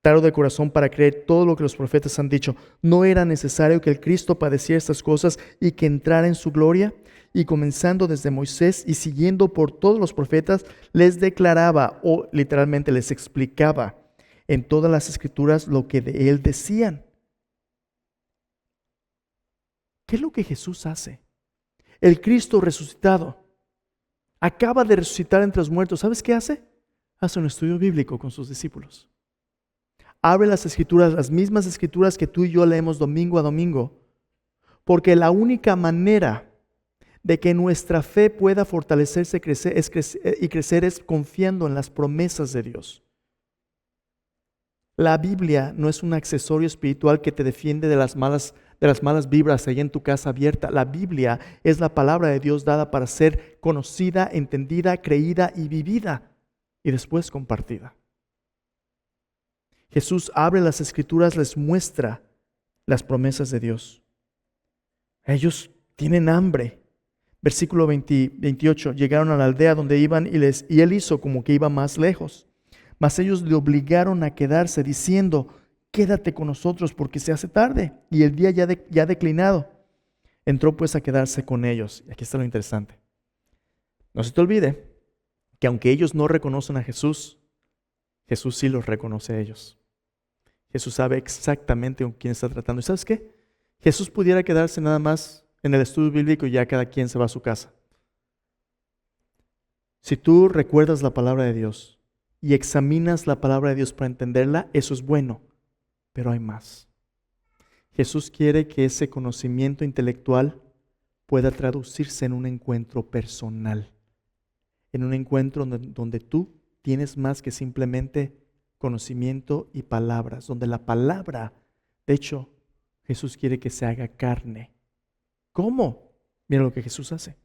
tardo de corazón para creer todo lo que los profetas han dicho. ¿No era necesario que el Cristo padeciera estas cosas y que entrara en su gloria? Y comenzando desde Moisés y siguiendo por todos los profetas, les declaraba o literalmente les explicaba en todas las escrituras lo que de él decían. ¿Qué es lo que Jesús hace? El Cristo resucitado acaba de resucitar entre los muertos. ¿Sabes qué hace? Hace un estudio bíblico con sus discípulos. Abre las escrituras, las mismas escrituras que tú y yo leemos domingo a domingo, porque la única manera de que nuestra fe pueda fortalecerse y crecer es confiando en las promesas de Dios. La Biblia no es un accesorio espiritual que te defiende de las malas vibras ahí en tu casa abierta. La Biblia es la palabra de Dios dada para ser conocida, entendida, creída y vivida y después compartida. Jesús abre las escrituras, les muestra las promesas de Dios. Ellos tienen hambre. Versículo 28, llegaron a la aldea donde iban y él hizo como que iba más lejos. Mas ellos le obligaron a quedarse diciendo, quédate con nosotros porque se hace tarde y el día ya ha declinado. Entró pues a quedarse con ellos. Y aquí está lo interesante. No se te olvide que aunque ellos no reconocen a Jesús, Jesús sí los reconoce a ellos. Jesús sabe exactamente con quién está tratando. ¿Y sabes qué? Jesús pudiera quedarse nada más en el estudio bíblico y ya cada quien se va a su casa. Si tú recuerdas la palabra de Dios y examinas la palabra de Dios para entenderla, eso es bueno, pero hay más. Jesús quiere que ese conocimiento intelectual pueda traducirse en un encuentro personal, en un encuentro donde tú tienes más que simplemente conocimiento y palabras, donde la palabra, de hecho, Jesús quiere que se haga carne. ¿Cómo? Mira lo que Jesús hace.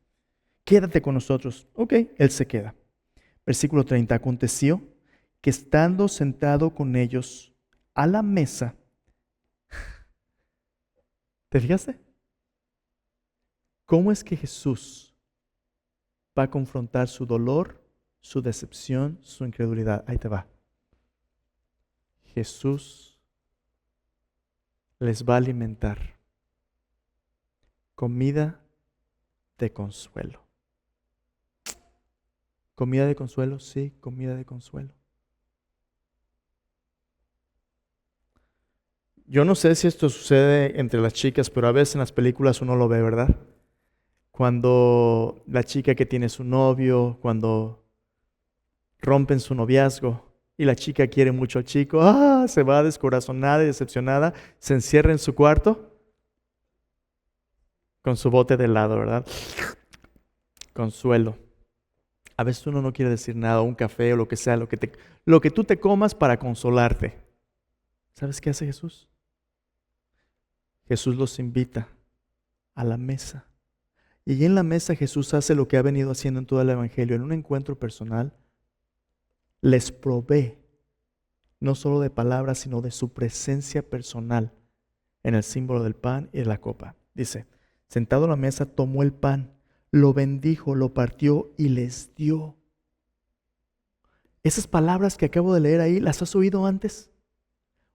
Quédate con nosotros. Ok, Él se queda. Versículo 30. Aconteció que estando sentado con ellos a la mesa, ¿te fijaste? ¿Cómo es que Jesús va a confrontar su dolor, su decepción, su incredulidad? Ahí te va. Jesús les va a alimentar comida de consuelo. ¿Comida de consuelo? Sí, comida de consuelo. Yo no sé si esto sucede entre las chicas, pero a veces en las películas uno lo ve, ¿verdad? Cuando la chica que tiene su novio, cuando rompen su noviazgo y la chica quiere mucho al chico, se va descorazonada y decepcionada, se encierra en su cuarto con su bote de helado, ¿verdad? Consuelo. A veces uno no quiere decir nada, un café o lo que sea, lo que tú te comas para consolarte. ¿Sabes qué hace Jesús? Jesús los invita a la mesa. Y en la mesa Jesús hace lo que ha venido haciendo en todo el Evangelio. En un encuentro personal, les provee no solo de palabras, sino de su presencia personal en el símbolo del pan y de la copa. Dice, sentado a la mesa, tomó el pan, lo bendijo, lo partió y les dio. Esas palabras que acabo de leer ahí, ¿las has oído antes?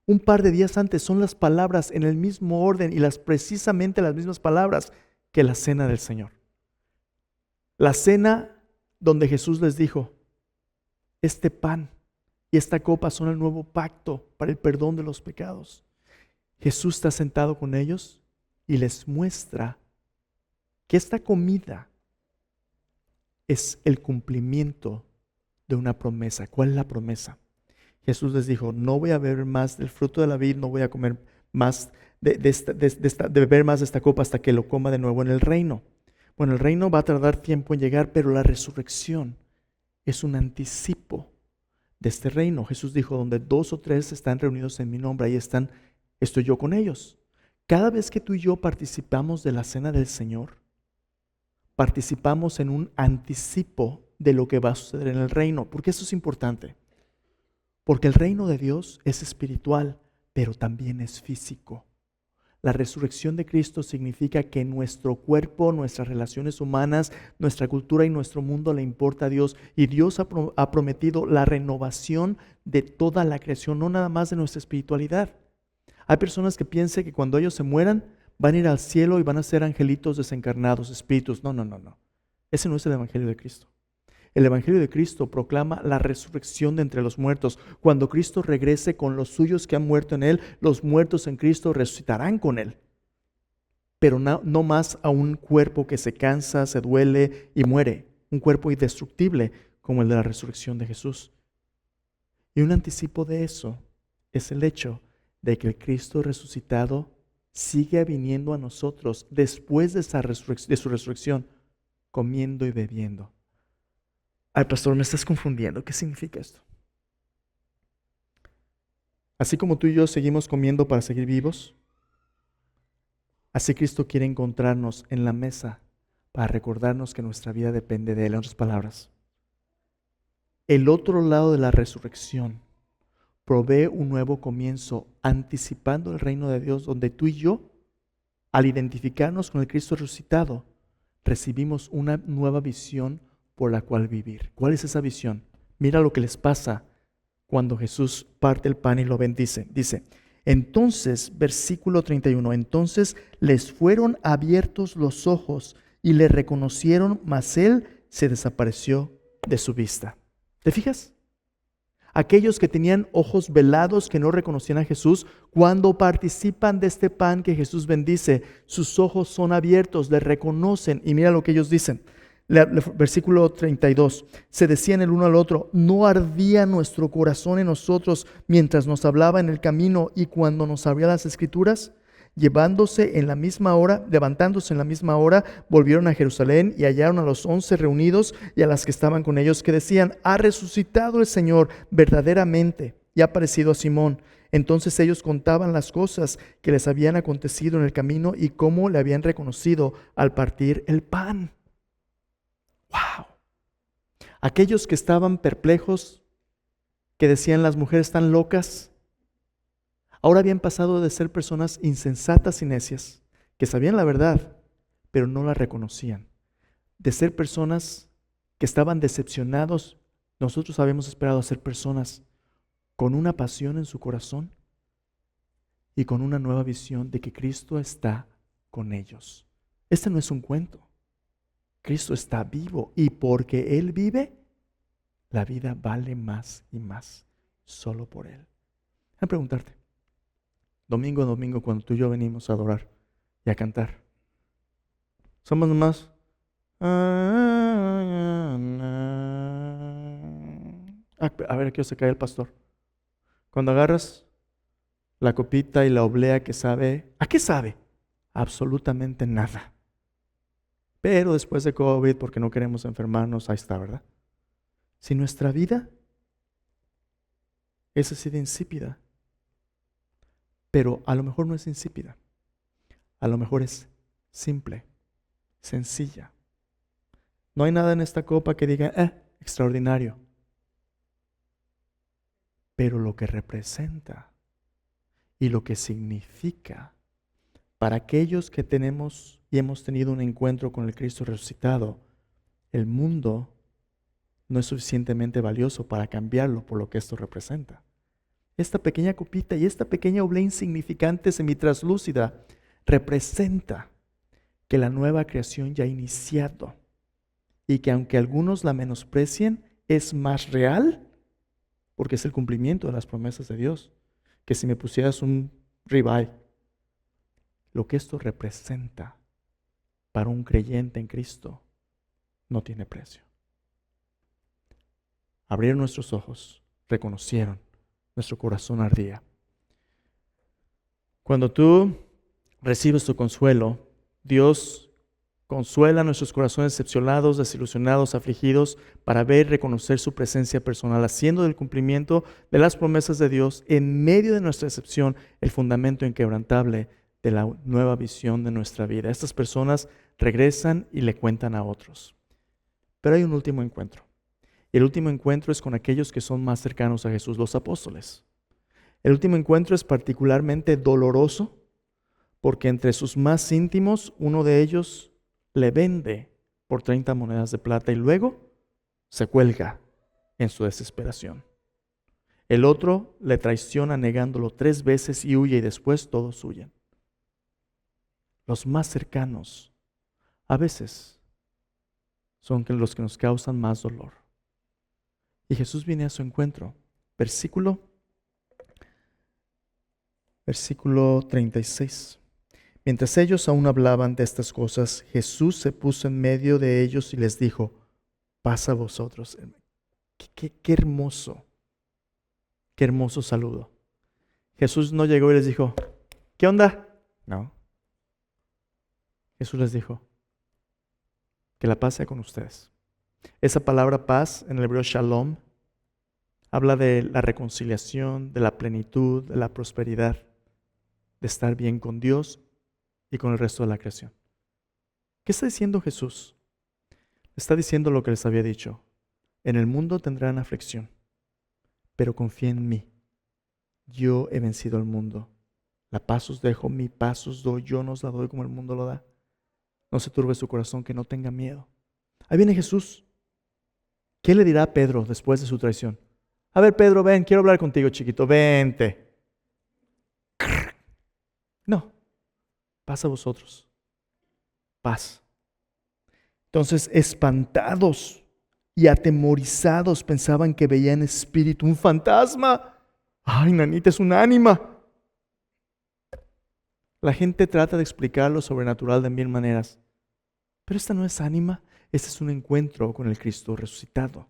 Un par de días antes son las palabras en el mismo orden y precisamente las mismas palabras que la cena del Señor. La cena donde Jesús les dijo, este pan y esta copa son el nuevo pacto para el perdón de los pecados. Jesús está sentado con ellos y les muestra que esta comida es el cumplimiento de una promesa. ¿Cuál es la promesa? Jesús les dijo, no voy a beber más del fruto de la vid, no voy a comer más de beber más de esta copa hasta que lo coma de nuevo en el reino. Bueno, el reino va a tardar tiempo en llegar, pero la resurrección es un anticipo de este reino. Jesús dijo, donde 2 o 3 están reunidos en mi nombre, ahí estoy yo con ellos. Cada vez que tú y yo participamos de la cena del Señor, participamos en un anticipo de lo que va a suceder en el reino. ¿Por qué eso es importante? Porque el reino de Dios es espiritual, pero también es físico. La resurrección de Cristo significa que nuestro cuerpo, nuestras relaciones humanas, nuestra cultura y nuestro mundo le importa a Dios. Y Dios ha prometido la renovación de toda la creación, no nada más de nuestra espiritualidad. Hay personas que piensan que cuando ellos se mueran van a ir al cielo y van a ser angelitos desencarnados, espíritus. No. Ese no es el Evangelio de Cristo. El Evangelio de Cristo proclama la resurrección de entre los muertos. Cuando Cristo regrese con los suyos que han muerto en Él, los muertos en Cristo resucitarán con Él. Pero no más a un cuerpo que se cansa, se duele y muere. Un cuerpo indestructible como el de la resurrección de Jesús. Y un anticipo de eso es el hecho de que el Cristo resucitado sigue viniendo a nosotros después de su resurrección, comiendo y bebiendo. Ay, pastor, me estás confundiendo. ¿Qué significa esto? Así como tú y yo seguimos comiendo para seguir vivos, así Cristo quiere encontrarnos en la mesa para recordarnos que nuestra vida depende de Él. En otras palabras, el otro lado de la resurrección provee un nuevo comienzo, anticipando el reino de Dios, donde tú y yo, al identificarnos con el Cristo resucitado, recibimos una nueva visión por la cual vivir. ¿Cuál es esa visión? Mira lo que les pasa cuando Jesús parte el pan y lo bendice. Dice, entonces, versículo 31, entonces les fueron abiertos los ojos y le reconocieron, mas Él se desapareció de su vista. ¿Te fijas? Aquellos que tenían ojos velados, que no reconocían a Jesús, cuando participan de este pan que Jesús bendice, sus ojos son abiertos, le reconocen. Y mira lo que ellos dicen. Versículo 32, se decían el uno al otro, ¿no ardía nuestro corazón en nosotros mientras nos hablaba en el camino y cuando nos abría las Escrituras? Levantándose en la misma hora, volvieron a Jerusalén y hallaron a los 11 reunidos y a las que estaban con ellos, que decían, ha resucitado el Señor verdaderamente y ha aparecido a Simón. Entonces ellos contaban las cosas que les habían acontecido en el camino y cómo le habían reconocido al partir el pan. ¡Wow! Aquellos que estaban perplejos, que decían las mujeres están locas, ahora habían pasado de ser personas insensatas y necias, que sabían la verdad, pero no la reconocían. De ser personas que estaban decepcionados, nosotros habíamos esperado a ser personas con una pasión en su corazón y con una nueva visión de que Cristo está con ellos. Este no es un cuento. Cristo está vivo y porque Él vive, la vida vale más y más solo por Él. Déjame preguntarte, domingo a domingo cuando tú y yo venimos a adorar y a cantar, somos nomás a ver, aquí se cae el pastor. Cuando agarras la copita y la oblea que sabe, ¿a qué sabe? Absolutamente nada. Pero después de COVID, porque no queremos enfermarnos, ahí está, ¿verdad? Si nuestra vida es así de insípida, pero a lo mejor no es insípida, a lo mejor es simple, sencilla. No hay nada en esta copa que diga, extraordinario. Pero lo que representa y lo que significa para aquellos que tenemos y hemos tenido un encuentro con el Cristo resucitado, el mundo no es suficientemente valioso para cambiarlo por lo que esto representa. Esta pequeña copita y esta pequeña oblea insignificante semitraslúcida representa que la nueva creación ya ha iniciado y que aunque algunos la menosprecien, es más real porque es el cumplimiento de las promesas de Dios. Que si me pusieras un ribeye, lo que esto representa para un creyente en Cristo no tiene precio. Abrieron nuestros ojos, reconocieron, nuestro corazón ardía. Cuando tú recibes tu consuelo, Dios consuela nuestros corazones decepcionados, desilusionados, afligidos, para ver y reconocer su presencia personal, haciendo del cumplimiento de las promesas de Dios en medio de nuestra decepción el fundamento inquebrantable de la nueva visión de nuestra vida. Estas personas regresan y le cuentan a otros. Pero hay un último encuentro. Y el último encuentro es con aquellos que son más cercanos a Jesús, los apóstoles. El último encuentro es particularmente doloroso porque entre sus más íntimos uno de ellos le vende por 30 monedas de plata y luego se cuelga en su desesperación. El otro le traiciona negándolo 3 veces y huye, y después todos huyen. Los más cercanos a veces son los que nos causan más dolor. Y Jesús viene a su encuentro. Versículo 36. Mientras ellos aún hablaban de estas cosas, Jesús se puso en medio de ellos y les dijo: paz a vosotros. Qué hermoso, qué hermoso saludo. Jesús no llegó y les dijo: ¿qué onda? No. Jesús les dijo: que la paz sea con ustedes. Esa palabra paz, en el hebreo shalom, habla de la reconciliación, de la plenitud, de la prosperidad, de estar bien con Dios y con el resto de la creación. ¿Qué está diciendo Jesús? Está diciendo lo que les había dicho: en el mundo tendrán aflicción, pero confíen en mí. Yo he vencido al mundo. La paz os dejo, mi paz os doy. Yo no os la doy como el mundo lo da. No se turbe su corazón, que no tenga miedo. Ahí viene Jesús. ¿Qué le dirá a Pedro después de su traición? A ver, Pedro, ven, quiero hablar contigo, chiquito. Vente. No. Paz a vosotros. Paz. Entonces, espantados y atemorizados, pensaban que veían espíritu, un fantasma. Ay, nanita, es un ánima. La gente trata de explicar lo sobrenatural de 1000 maneras, pero esta no es ánima, este es un encuentro con el Cristo resucitado.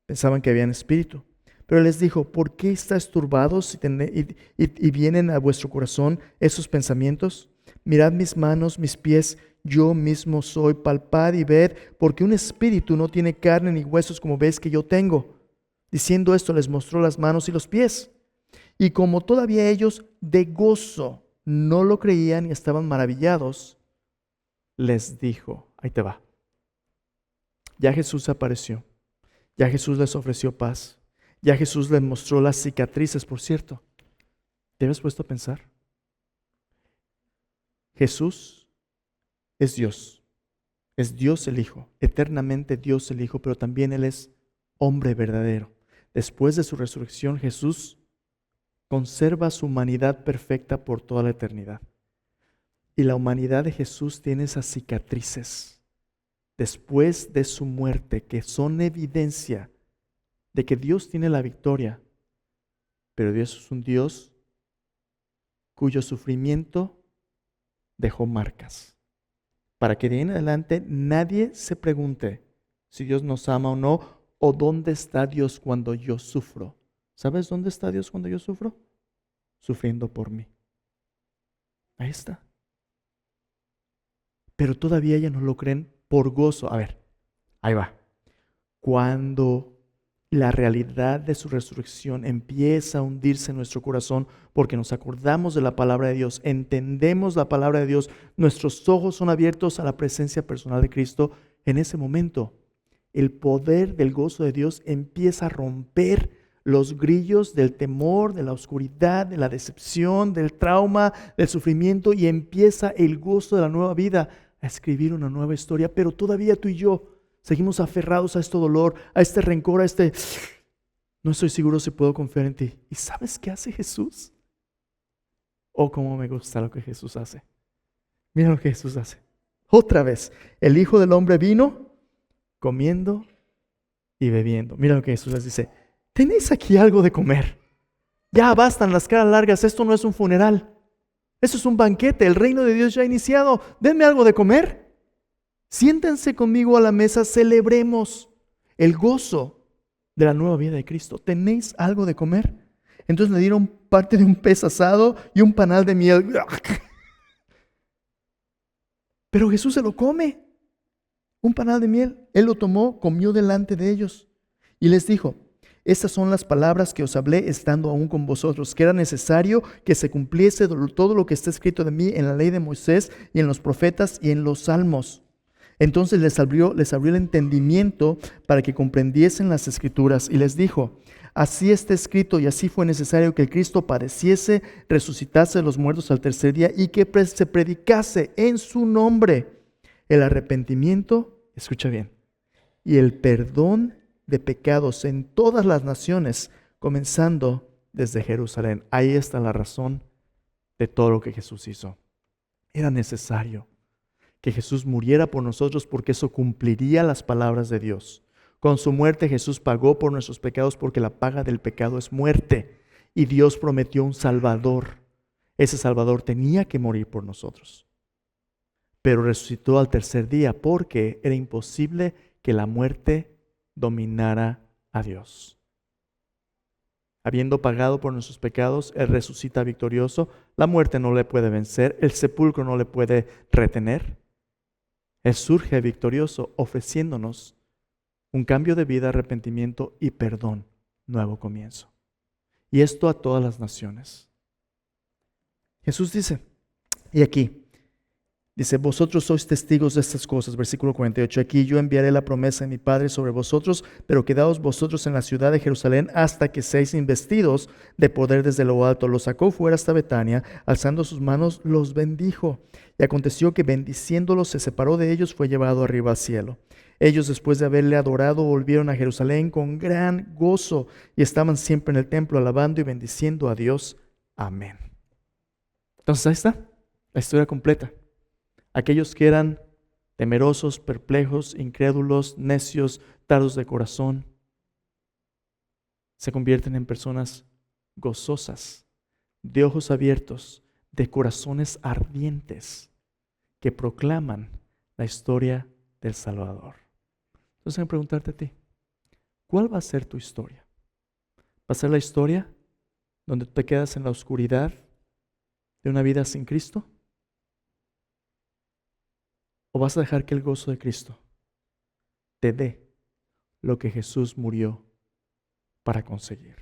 Pensaban que habían espíritu, pero Él les dijo: ¿por qué estáis turbados y vienen a vuestro corazón esos pensamientos? Mirad mis manos, mis pies, yo mismo soy, palpad y ved, porque un espíritu no tiene carne ni huesos como veis que yo tengo. Diciendo esto, les mostró las manos y los pies. Y como todavía ellos de gozo no lo creían y estaban maravillados, les dijo, ahí te va. Ya Jesús apareció, ya Jesús les ofreció paz, ya Jesús les mostró las cicatrices, por cierto. ¿Te habías puesto a pensar? Jesús es Dios el Hijo, eternamente Dios el Hijo, pero también Él es hombre verdadero. Después de su resurrección, Jesús conserva su humanidad perfecta por toda la eternidad. Y la humanidad de Jesús tiene esas cicatrices después de su muerte, que son evidencia de que Dios tiene la victoria. Pero Dios es un Dios cuyo sufrimiento dejó marcas, para que de ahí en adelante nadie se pregunte si Dios nos ama o no, o dónde está Dios cuando yo sufro. ¿Sabes dónde está Dios cuando yo sufro? Sufriendo por mí. Ahí está. Pero todavía ellos no lo creen por gozo. A ver, ahí va. Cuando la realidad de su resurrección empieza a hundirse en nuestro corazón, porque nos acordamos de la palabra de Dios, entendemos la palabra de Dios, nuestros ojos son abiertos a la presencia personal de Cristo, en ese momento el poder del gozo de Dios empieza a romper los grillos del temor, de la oscuridad, de la decepción, del trauma, del sufrimiento, y empieza el gozo de la nueva vida a escribir una nueva historia. Pero todavía tú y yo seguimos aferrados a este dolor, a este rencor, no estoy seguro si puedo confiar en ti. ¿Y sabes qué hace Jesús? Oh, cómo me gusta lo que Jesús hace. Mira lo que Jesús hace. Otra vez, el Hijo del Hombre vino comiendo y bebiendo. Mira lo que Jesús les dice: ¿tenéis aquí algo de comer? Ya bastan las caras largas, esto no es un funeral. Esto es un banquete, el reino de Dios ya ha iniciado. Denme algo de comer. Siéntense conmigo a la mesa, celebremos el gozo de la nueva vida de Cristo. ¿Tenéis algo de comer? Entonces le dieron parte de un pez asado y un panal de miel. Pero Jesús se lo come. Un panal de miel. Él lo tomó, comió delante de ellos y les dijo: estas son las palabras que os hablé estando aún con vosotros, que era necesario que se cumpliese todo lo que está escrito de mí en la ley de Moisés y en los profetas y en los salmos. Entonces les abrió el entendimiento para que comprendiesen las escrituras y les dijo: Así está escrito y así fue necesario que el Cristo padeciese, resucitase de los muertos al tercer día y que se predicase en su nombre el arrepentimiento, escucha bien, y el perdón de pecados en todas las naciones, comenzando desde Jerusalén. Ahí está la razón de todo lo que Jesús hizo. Era necesario que Jesús muriera por nosotros porque eso cumpliría las palabras de Dios. Con su muerte Jesús pagó por nuestros pecados porque la paga del pecado es muerte. Y Dios prometió un Salvador. Ese Salvador tenía que morir por nosotros. Pero resucitó al tercer día porque era imposible que la muerte dominara a Dios. Habiendo pagado por nuestros pecados, Él resucita victorioso. La muerte no le puede vencer, el sepulcro no le puede retener. Él surge victorioso ofreciéndonos un cambio de vida, arrepentimiento y perdón, nuevo comienzo. Y esto a todas las naciones. Jesús dice, y aquí, dice, vosotros sois testigos de estas cosas, versículo 48, aquí yo enviaré la promesa de mi Padre sobre vosotros, pero quedaos vosotros en la ciudad de Jerusalén hasta que seáis investidos de poder desde lo alto. Los sacó fuera hasta Betania, alzando sus manos, los bendijo. Y aconteció que bendiciéndolos se separó de ellos, fue llevado arriba al cielo. Ellos, después de haberle adorado, volvieron a Jerusalén con gran gozo y estaban siempre en el templo alabando y bendiciendo a Dios. Amén. Entonces ahí está la historia completa. Aquellos que eran temerosos, perplejos, incrédulos, necios, tardos de corazón, se convierten en personas gozosas, de ojos abiertos, de corazones ardientes, que proclaman la historia del Salvador. Entonces, déjame preguntarte a ti, ¿cuál va a ser tu historia? ¿Va a ser la historia donde te quedas en la oscuridad de una vida sin Cristo? ¿O vas a dejar que el gozo de Cristo te dé lo que Jesús murió para conseguir?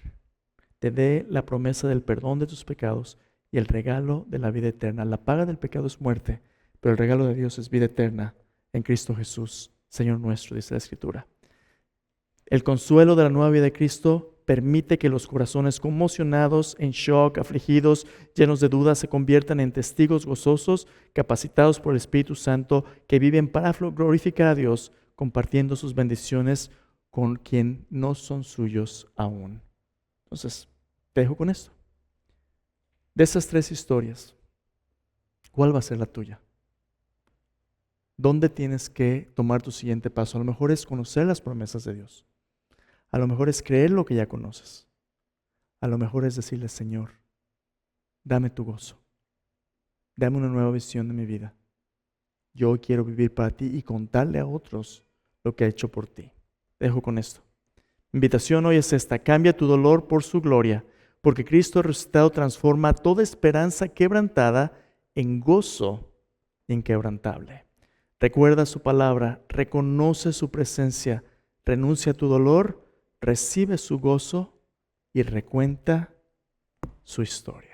Te dé la promesa del perdón de tus pecados y el regalo de la vida eterna. La paga del pecado es muerte, pero el regalo de Dios es vida eterna en Cristo Jesús, Señor nuestro, dice la Escritura. El consuelo de la nueva vida de Cristo permite que los corazones conmocionados, en shock, afligidos, llenos de dudas, se conviertan en testigos gozosos, capacitados por el Espíritu Santo, que viven para glorificar a Dios, compartiendo sus bendiciones con quien no son suyos aún. Entonces, te dejo con esto. De esas tres historias, ¿cuál va a ser la tuya? ¿Dónde tienes que tomar tu siguiente paso? A lo mejor es conocer las promesas de Dios. A lo mejor es creer lo que ya conoces. A lo mejor es decirle, Señor, dame tu gozo. Dame una nueva visión de mi vida. Yo quiero vivir para ti y contarle a otros lo que ha hecho por ti. Te dejo con esto. Mi invitación hoy es esta: cambia tu dolor por su gloria, porque Cristo resucitado transforma toda esperanza quebrantada en gozo inquebrantable. Recuerda su palabra, reconoce su presencia, renuncia a tu dolor, recibe su gozo y recuenta su historia.